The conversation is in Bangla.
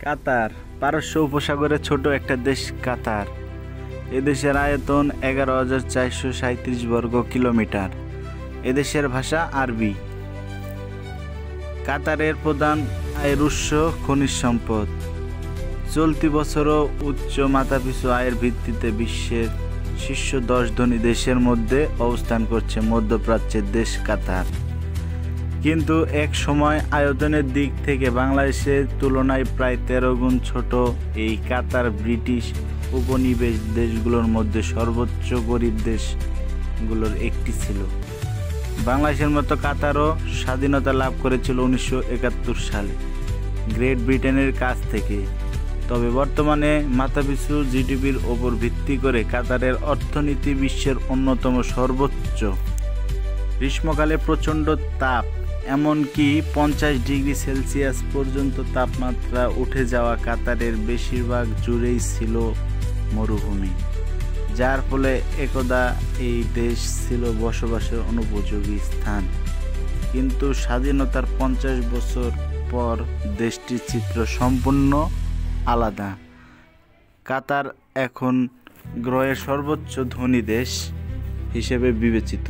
কাতার পারস্য উপসাগরের ছোট একটা দেশ কাতার। এদেশের আয়তন 11,437 বর্গ কিলোমিটার। এদেশের ভাষা আরবি। কাতারের প্রধান আয়ের উৎস খনিজ সম্পদ। চলতি বছরও উচ্চ মাথাপিছু আয়ের ভিত্তিতে বিশ্বের শীর্ষ 10 ধনী দেশের মধ্যে অবস্থান করছে মধ্যপ্রাচ্যের দেশ কাতার। কিন্তু এক সময় আয়তনের দিক থেকে বাংলাদেশের তুলনায় প্রায় 13 গুণ ছোট এই কাতার ব্রিটিশ উপনিবেশ দেশগুলোর মধ্যে সর্বোচ্চ গরিব দেশগুলোর একটি ছিল। বাংলাদেশের মতো কাতারও স্বাধীনতা লাভ করেছিল 1971 সালে গ্রেট ব্রিটেনের কাছ থেকে। তবে বর্তমানে মাথাপিছু জিডিপির ওপর ভিত্তি করে কাতারের অর্থনীতি বিশ্বের অন্যতম সর্বোচ্চ। গ্রীষ্মকালে প্রচণ্ড তাপ, এমনকি 50 ডিগ্রি সেলসিয়াস পর্যন্ত তাপমাত্রা উঠে যাওয়া কাতারের বেশিরভাগ জুড়েই ছিল মরুভূমি, যার ফলে একদা এই দেশ ছিল বসবাসের অনুপযোগী স্থান। কিন্তু স্বাধীনতার 50 বছর পর দেশটির চিত্র সম্পূর্ণ আলাদা। কাতার এখন গ্রহের সর্বোচ্চ ধনী দেশ হিসেবে বিবেচিত।